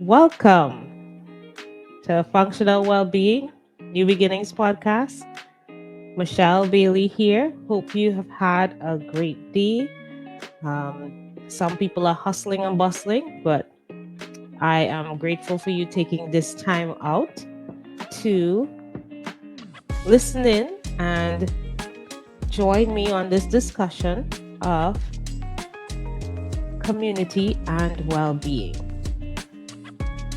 Welcome to Functional Wellbeing New Beginnings podcast. Michelle Bailey here. Hope you have had a great day. Some people are hustling and bustling, but I am grateful for you taking this time out to listen in and join me on this discussion of community and well-being.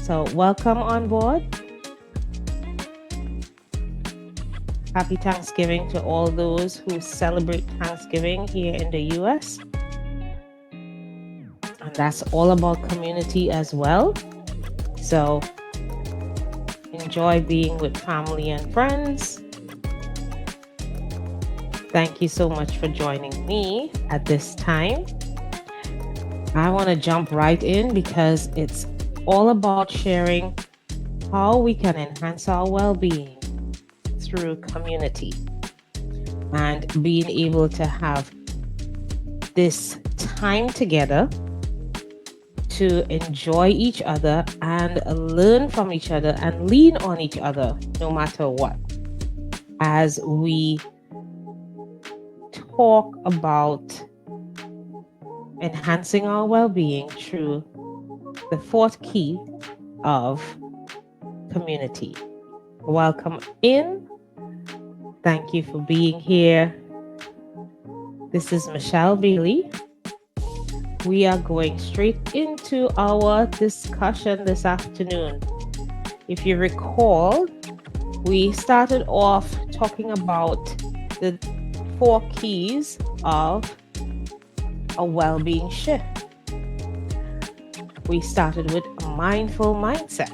So, welcome on board. Happy Thanksgiving to all those who celebrate Thanksgiving here in the US. And that's all about community as well. So, enjoy being with family and friends. Thank you so much for joining me at this time. I want to jump right in because it's all about sharing how we can enhance our well-being through community and being able to have this time together to enjoy each other and learn from each other and lean on each other no matter what, as we talk about enhancing our well-being through the fourth key of community. Welcome in. Thank you for being here. This is Michelle Bailey. We are going straight into our discussion this afternoon. If you recall, we started off talking about the four keys of a well-being shift. We started with a mindful mindset.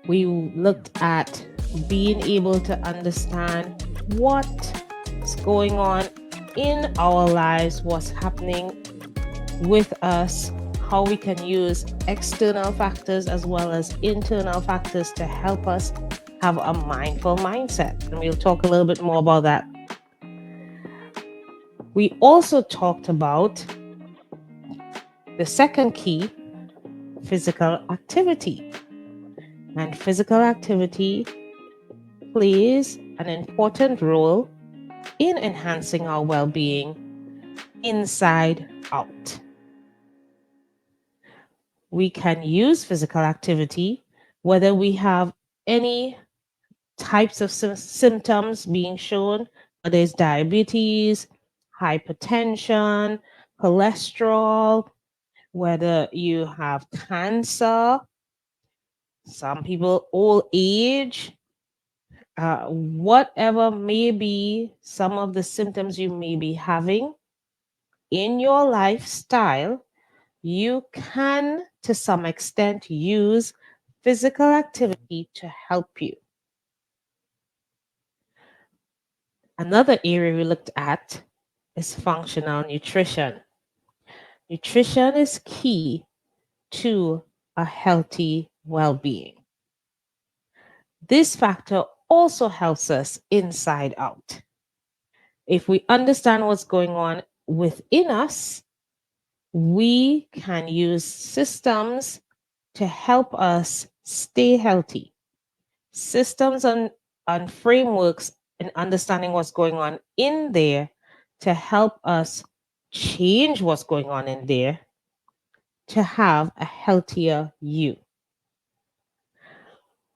We looked at being able to understand what's going on in our lives, what's happening with us, how we can use external factors as well as internal factors to help us have a mindful mindset. And we'll talk a little bit more about that. We also talked about the second key, physical activity. And physical activity plays an important role in enhancing our well-being inside out. We can use physical activity whether we have any types of symptoms being shown, whether it's diabetes, hypertension, cholesterol, whether you have cancer, some people old age, whatever may be some of the symptoms you may be having in your lifestyle, you can to some extent use physical activity to help you. Another area we looked at is functional nutrition. Nutrition is key to a healthy well-being. This factor also helps us inside out. If we understand what's going on within us, we can use systems to help us stay healthy. Systems and frameworks and understanding what's going on in there to help us change what's going on in there to have a healthier you.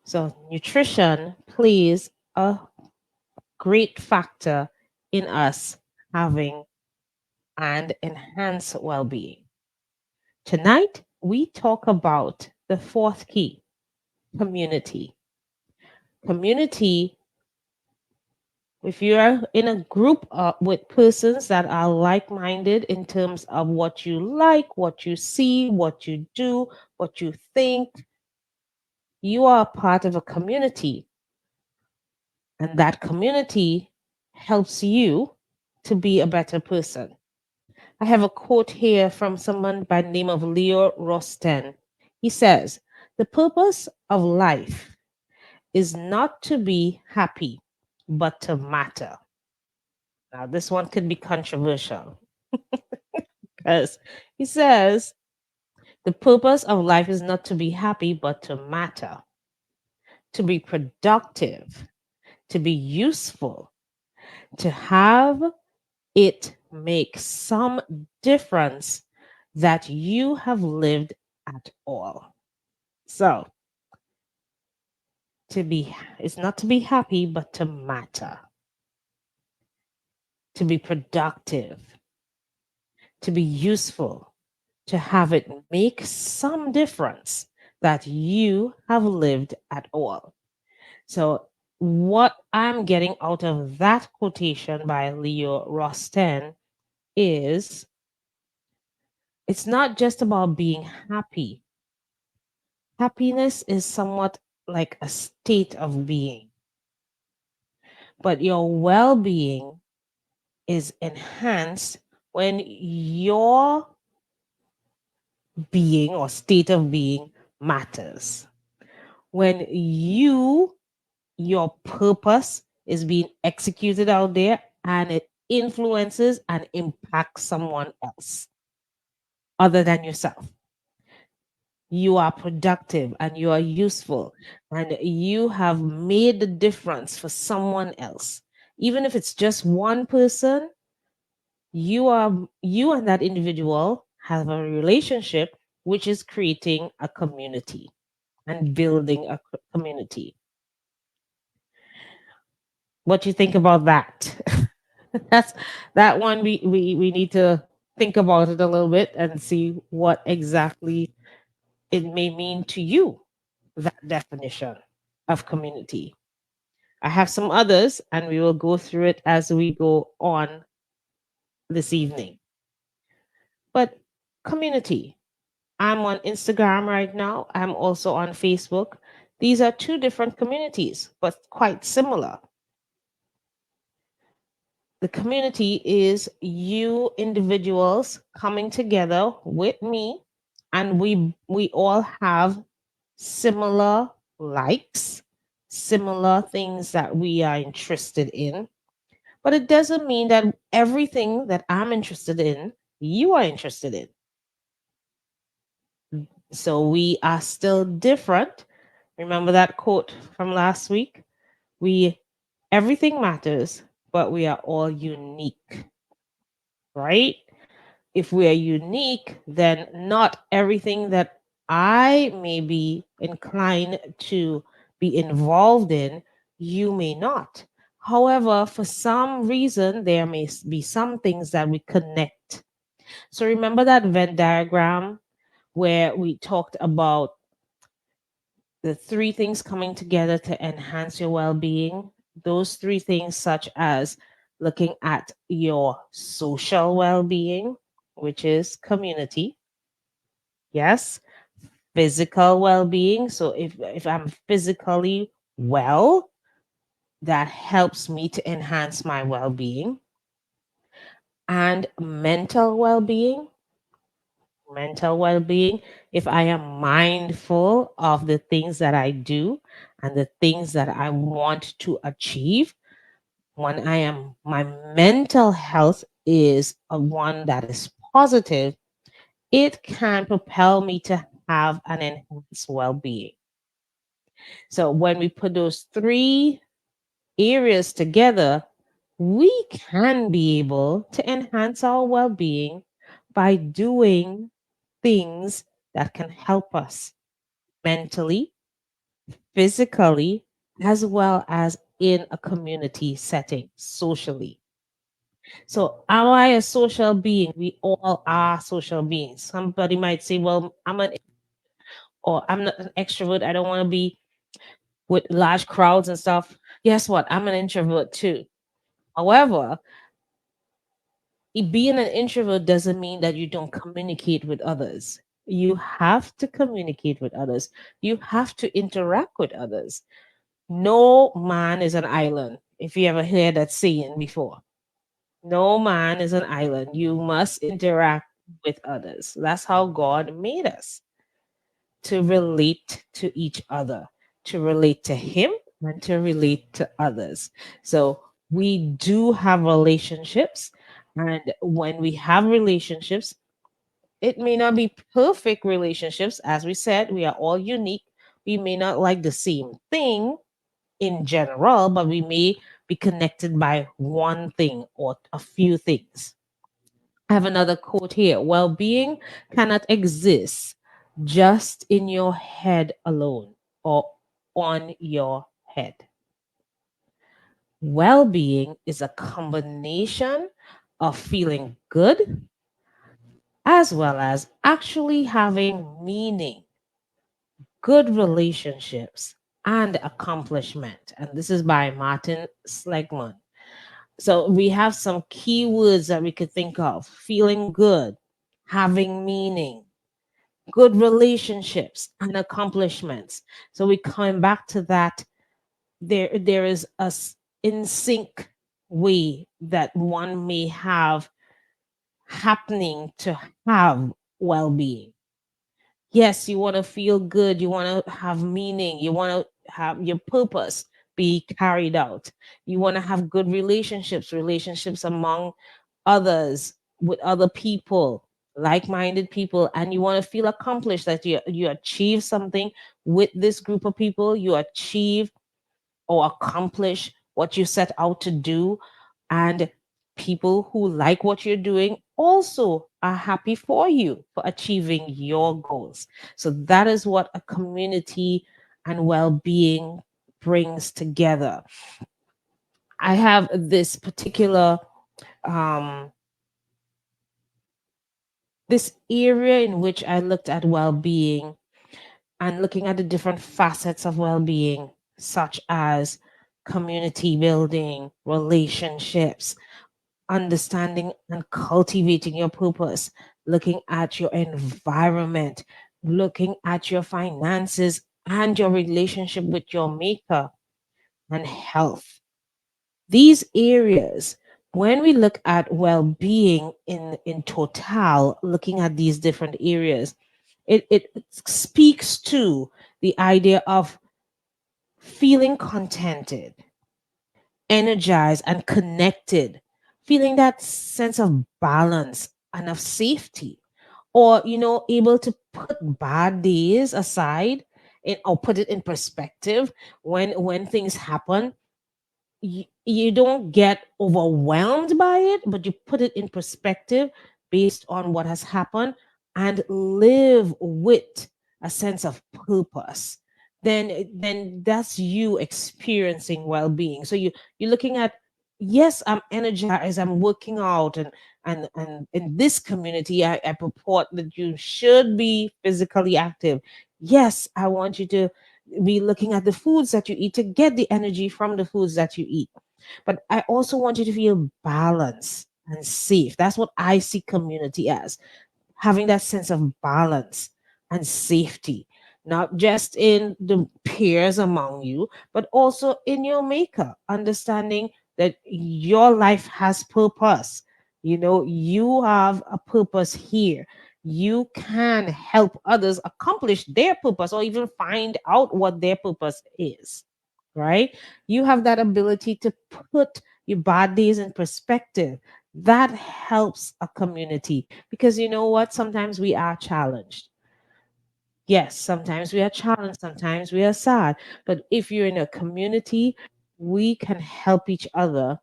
So nutrition plays a great factor in us having and enhance well-being. Tonight, we talk about the fourth key, community. Community, if you're in a group with persons that are like-minded in terms of what you like, what you see, what you do, what you think, you are part of a community. And that community helps you to be a better person. I have a quote here from someone by the name of Leo Rosten. He says, "The purpose of life is not to be happy, but to matter." Now, this one could be controversial because he says, The purpose of life is not to be happy, but to matter, to be productive, to be useful, to have it make some difference that you have lived at all. So, to be it's not to be happy, but to matter, to be productive, to be useful, to have it make some difference that you have lived at all. So, what I'm getting out of that quotation by Leo Rosten is it's not just about being happy. Happiness is somewhat like a state of being, but your well being is enhanced when your being or state of being matters. When your purpose is being executed out there and it influences and impacts someone else other than yourself. You are productive and you are useful and you have made the difference for someone else. Even if it's just one person, you and that individual have a relationship which is creating a community and building a community. What you think about that? That's that one we need to think about it a little bit and see what exactly it may mean to you, that definition of community. I have some others and we will go through it as we go on this evening. But community, I'm on Instagram right now. I'm also on Facebook. These are two different communities, but quite similar. The community is you individuals coming together with me, and we all have similar likes, similar things that we are interested in. But it doesn't mean that everything that I'm interested in, you are interested in. So we are still different. Remember that quote from last week? We Everything matters, but we are all unique, right? If we are unique, then not everything that I may be inclined to be involved in, you may not. However, for some reason, there may be some things that we connect. So remember that Venn diagram where we talked about the three things coming together to enhance your well being? Those three things, such as looking at your social well being, which is community, yes, physical well being. So if I'm physically well, that helps me to enhance my well being, and mental well-being, if I am mindful of the things that I do and the things that I want to achieve, when I am my mental health is a one that is positive, it can propel me to have an enhanced well-being. So when we put those three areas together, we can be able to enhance our well-being by doing things that can help us mentally, physically, as well as in a community setting, socially. So, am I a social being? We all are social beings. Somebody might say, well, I'm not an extrovert. I don't want to be with large crowds and stuff. Guess what? I'm an introvert too. However, being an introvert doesn't mean that you don't communicate with others. You have to communicate with others. You have to interact with others. No man is an island. If you ever heard that saying before, no man is an island. You must interact with others. That's how God made us, to relate to each other, to relate to Him and to relate to others. So we do have relationships. And when we have relationships, It may not be perfect relationships. As we said, we are all unique. We may not like the same thing in general, but we may be connected by one thing or a few things. I have another quote here. Well being cannot exist just in your head alone or on your head. Well being is a combination of feeling good as well as actually having meaning, good relationships, and accomplishment. And this is by Martin Seligman. So we have some keywords that we could think of: feeling good, having meaning, good relationships, and accomplishments. So we come back to that. There is a in sync way that one may have happening to have well-being. Yes, you want to feel good, you want to have meaning, you want to have your purpose be carried out. You want to have good relationships among others, with other people, like-minded people, and you want to feel accomplished, that you achieve something with this group of people, you achieve or accomplish what you set out to do, and people who like what you're doing also are happy for you for achieving your goals. So that is what a community and well-being brings together. I have this particular um this area in which I looked at well-being and looking at the different facets of well-being, such as community building, relationships, understanding and cultivating your purpose, looking at your environment, looking at your finances and your relationship with your maker, and health. These areas, when we look at well-being in total, looking at these different areas, it speaks to the idea of feeling contented, energized, and connected, feeling that sense of balance and of safety, or able to put bad days aside or put it in perspective. When things happen, you don't get overwhelmed by it, but you put it in perspective based on what has happened, and live with a sense of purpose. Then that's you experiencing well-being. So you're looking at, yes, I'm energized, I'm working out, and in this community, I purport that you should be physically active. Yes, I want you to be looking at the foods that you eat to get the energy from the foods that you eat. But I also want you to feel balanced and safe. That's what I see community as: having that sense of balance and safety, not just in the peers among you, but also in your maker, understanding that your life has purpose. You have a purpose here. You can help others accomplish their purpose or even find out what their purpose is, right? You have that ability to put your bad days in perspective. That helps a community, because you know what? Sometimes we are challenged. Yes, sometimes we are challenged, sometimes we are sad. But if you're in a community, we can help each other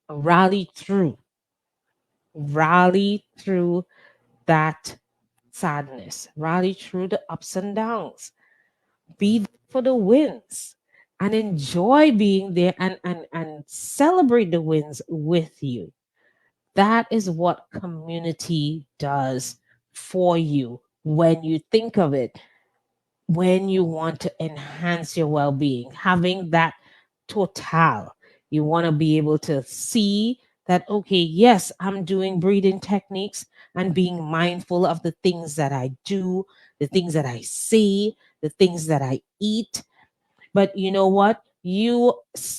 rally through, rally through that sadness, rally through the ups and downs, be there for the wins, and enjoy being there, and celebrate the wins with you. That is what community does for you when you think of it, when you want to enhance your well-being, having that total. You want to be able to see that, okay, yes, I'm doing breathing techniques and being mindful of the things that I do, the things that I say, the things that I eat. But you know what?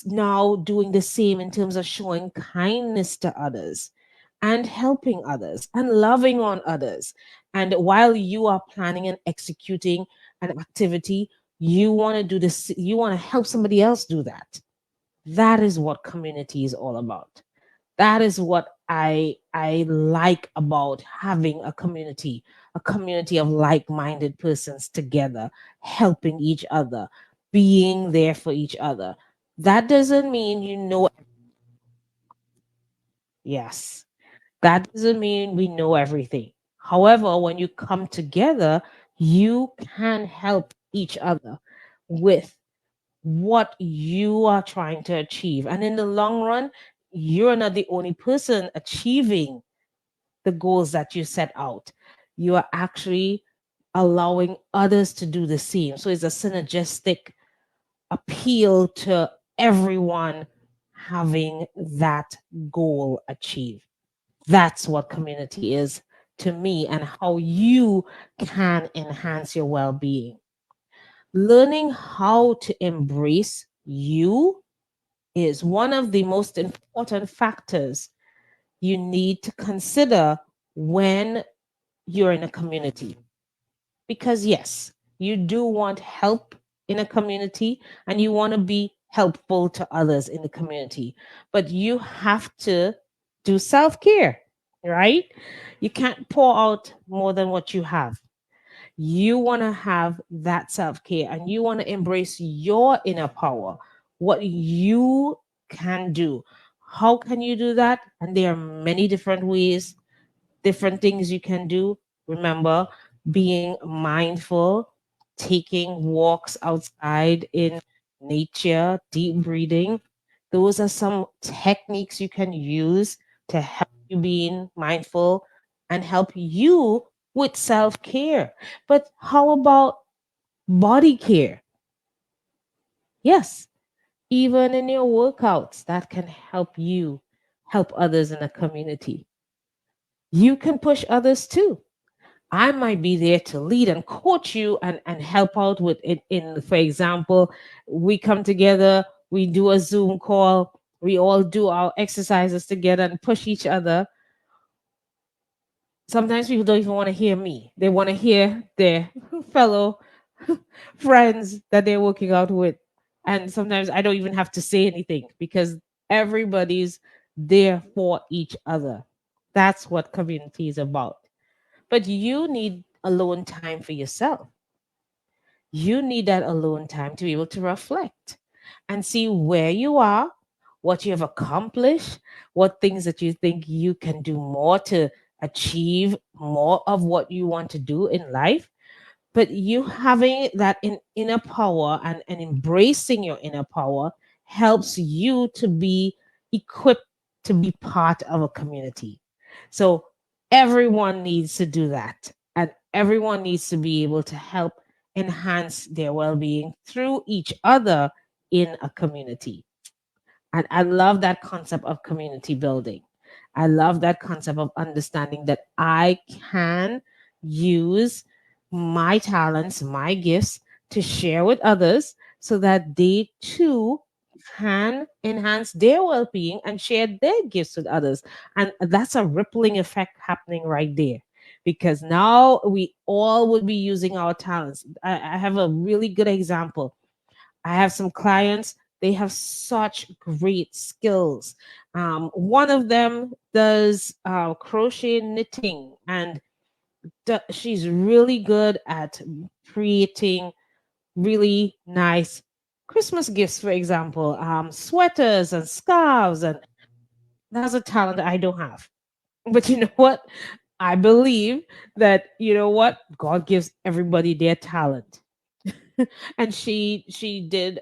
Now doing the same in terms of showing kindness to others and helping others and loving on others. And while you are planning and executing an activity, you want to do this, you want to help somebody else do that. That is what community is all about. That is what I like about having a community of like-minded persons together, helping each other, being there for each other. That doesn't mean you know. Yes, that doesn't mean we know everything. However, when you come together, you can help each other with what you are trying to achieve. And in the long run, you're not the only person achieving the goals that you set out. You are actually allowing others to do the same. So it's a synergistic appeal to everyone having that goal achieved. That's what community is to me, and how you can enhance your well being. Learning how to embrace you is one of the most important factors you need to consider when you're in a community. Because, yes, you do want help in a community and you want to be helpful to others in the community, but you have to do self care, right? You can't pour out more than what you have. You want to have that self care and you want to embrace your inner power, what you can do. How can you do that? And there are many different ways, different things you can do. Remember, being mindful, taking walks outside in nature, deep breathing. Those are some techniques you can use to help you being mindful and help you with self care. But how about body care? Yes, even in your workouts, that can help you help others in the community. You can push others too. I might be there to lead and coach you and help out with it. In, for example, we come together, we do a Zoom call, we all do our exercises together and push each other. Sometimes people don't even want to hear me. They want to hear their fellow friends that they're working out with. And sometimes I don't even have to say anything because everybody's there for each other. That's what community is about. But you need alone time for yourself. You need that alone time to be able to reflect and see where you are, what you have accomplished, what things that you think you can do more to achieve more of what you want to do in life. But you having that inner power and embracing your inner power helps you to be equipped to be part of a community. So everyone needs to do that, and everyone needs to be able to help enhance their well-being through each other in a community. And I love that concept of community building. I love that concept of understanding that I can use my talents, my gifts to share with others so that they too can enhance their well being and share their gifts with others. And that's a rippling effect happening right there. Because now we all would be using our talents. I have a really good example. I have some clients, they have such great skills. One of them does crochet knitting, and she's really good at creating really nice Christmas gifts, for example, sweaters and scarves. And that's a talent that I don't have. But you know what? I believe that, you know what? God gives everybody their talent. And she did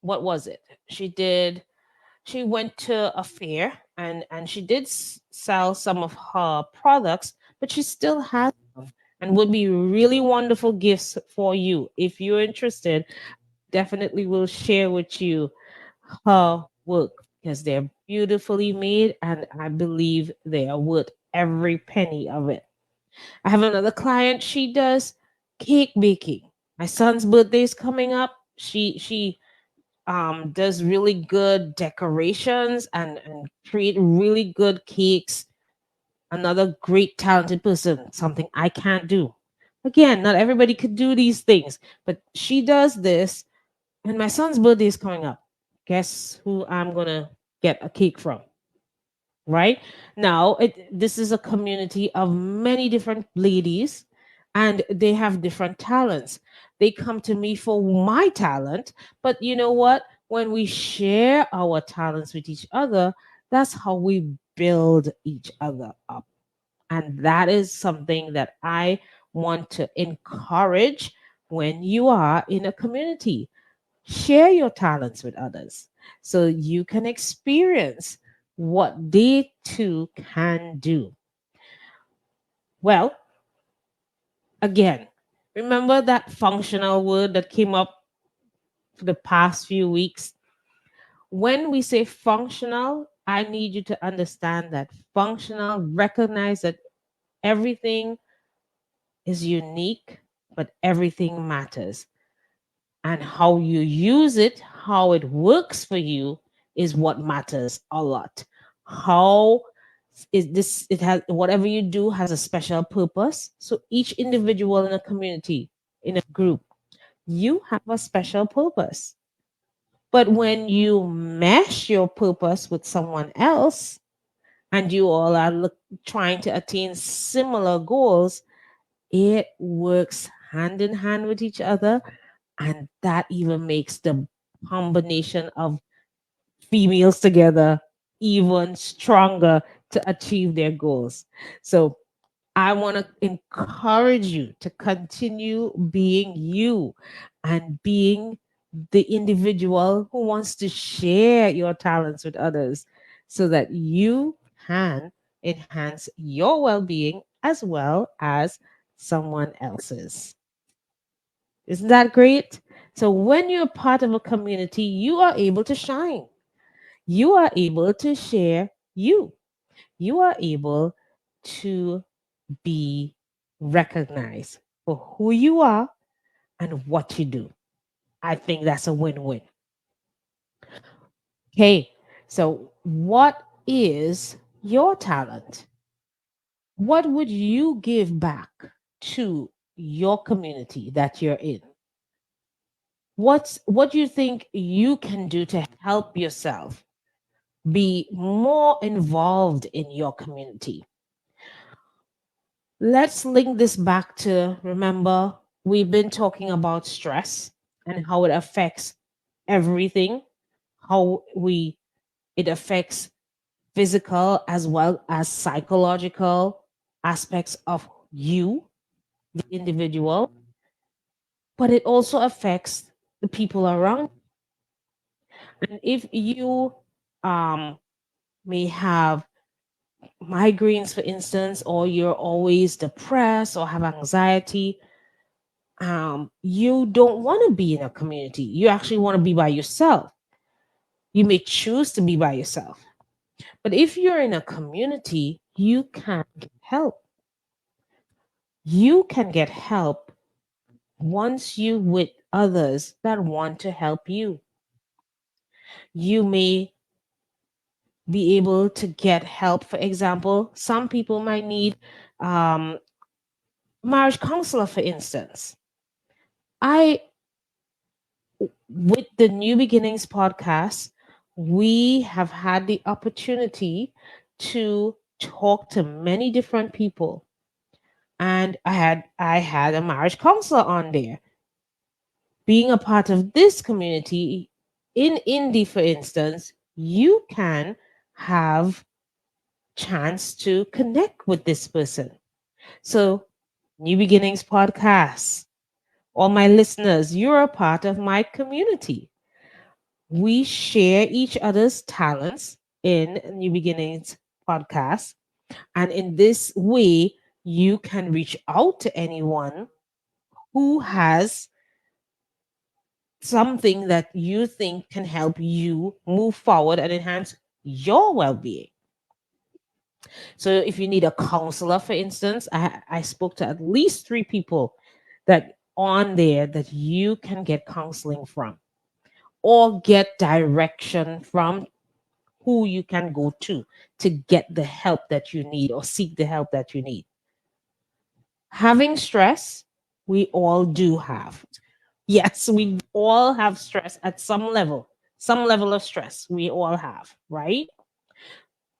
what was it? She did. She went to a fair and she did sell some of her products, but she still has them and would be really wonderful gifts for you. If you're interested, definitely will share with you her work because they're beautifully made and I believe they are worth every penny of it. I have another client, she does cake baking. My son's birthday is coming up. She does really good decorations and create really good cakes. Another great talented person, something I can't do. Again, not everybody could do these things, but she does this. And my son's birthday is coming up. Guess who I'm gonna get a cake from? right? Now, this is a community of many different ladies, and they have different talents. They come to me for my talent, but you know what? When we share our talents with each other, that's how we build each other up. And that is something that I want to encourage when you are in a community. Share your talents with others so you can experience what they too can do. Well, again, remember that functional word that came up for the past few weeks? When we say functional, I need you to understand that functional recognize that everything is unique, but everything matters. And how you use it, how it works for you is what matters a lot. How is this, it has, whatever you do has a special purpose. So each individual in a community, in a group, you have a special purpose. But when you mesh your purpose with someone else and you all are trying to attain similar goals, it works hand in hand with each other, and that even makes the combination of females together even stronger to achieve their goals. So I want to encourage you to continue being you and being the individual who wants to share your talents with others so that you can enhance your well-being as well as someone else's. Isn't that great? So when you're part of a community, you are able to shine. You are able to share you. You are able to be recognized for who you are and what you do. I think that's a win-win. Okay. So what is your talent? What would you give back to your community that you're in? What do you think you can do to help yourself be more involved in your community? Let's link this back to, remember, we've been talking about stress and how it affects everything, how we it affects physical as well as psychological aspects of you, the individual, but it also affects the people around. And if you um may have migraines, for instance, or you're always depressed or have anxiety, you don't want to be in a community. You actually want to be by yourself. You may choose to be by yourself. But if you're in a community, you can get help. You can get help once you with others that want to help you. You may be able to get help. For example, some people might need um, marriage counselor, for instance. I With the New Beginnings podcast, we have had the opportunity to talk to many different people. And I had a marriage counselor on there. Being a part of this community in Indy, for instance, you can have chance to connect with this person. So, New Beginnings podcast, all my listeners, you're a part of my community. We share each other's talents in New Beginnings podcast. And in this way, you can reach out to anyone who has something that you think can help you move forward and enhance your well being. So, if you need a counselor, for instance, I spoke to at least 3 people that on there that you can get counseling from or get direction from, who you can go to get the help that you need or seek the help that you need. Having stress, we all do have. Yes, we all have stress at some level of stress we all have, right?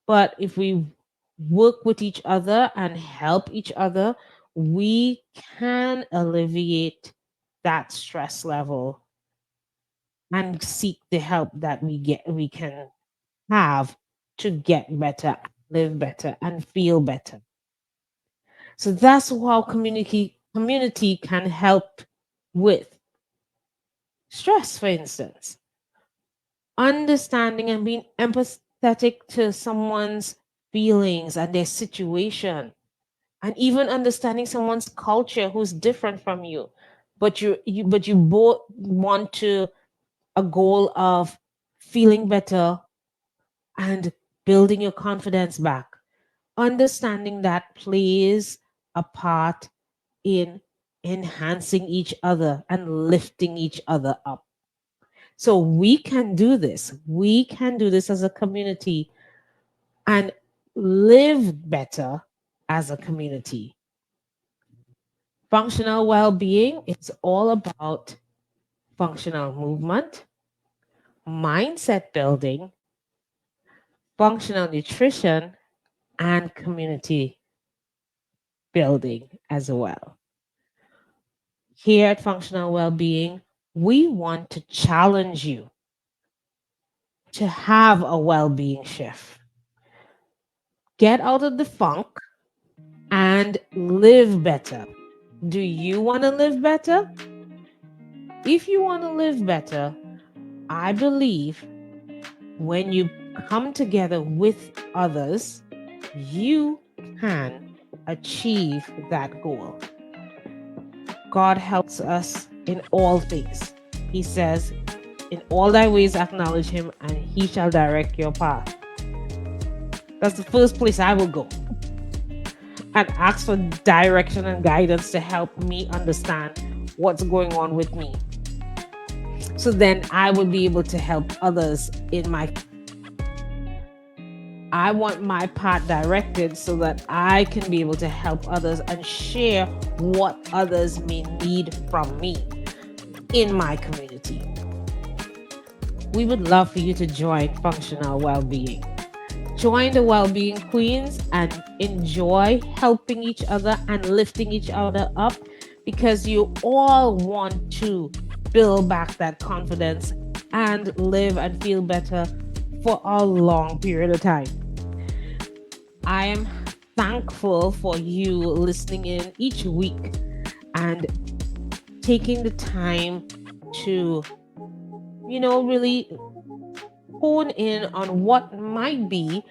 But if we work with each other and help each other, we can alleviate that stress level and seek the help that we can have to get better, live better, and feel better. So that's how community can help with stress, for instance. Understanding and being empathetic to someone's feelings and their situation, and even understanding someone's culture who's different from you, but you both want to a goal of feeling better and building your confidence back. Understanding that plays a part in enhancing each other and lifting each other up. So we can do this. We can do this as a community and live better as a community. Functional well being is all about functional movement, mindset building, functional nutrition, and community building as well. Here at Functional Wellbeing, we want to challenge you to have a well-being shift. Get out of the funk and live better. Do you want to live better? If you want to live better, I believe when you come together with others, you can achieve that goal. God helps us in all things. He says, in all thy ways acknowledge him, and he shall direct your path. That's the first place I will go. And ask for direction and guidance to help me understand what's going on with me. So then I will be able to help others in my. I want my path directed so that I can be able to help others and share what others may need from me in my community. We would love for you to join Functional Wellbeing. Join the Wellbeing Queens and enjoy helping each other and lifting each other up, because you all want to build back that confidence and live and feel better for a long period of time. I am thankful for you listening in each week and taking the time to, really hone in on what might be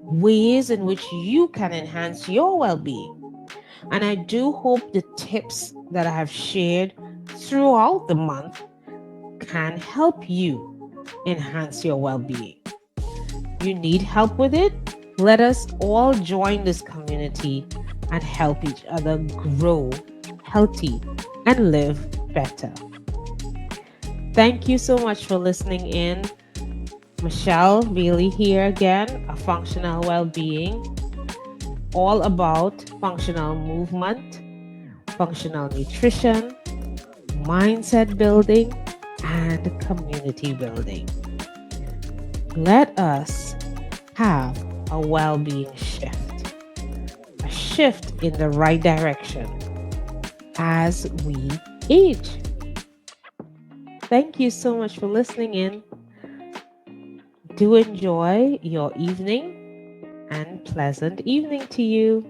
ways in which you can enhance your well-being. And I do hope the tips that I have shared throughout the month can help you enhance your well-being. You need help with it? Let us all join this community and help each other grow healthy and live better. Thank you so much for listening in. Michelle Bailey here again, a Functional Wellbeing, all about functional movement, functional nutrition, mindset building, and community building. Let us have a well-being shift, a shift in the right direction as we age. Thank you so much for listening in. Do enjoy your evening and pleasant evening to you.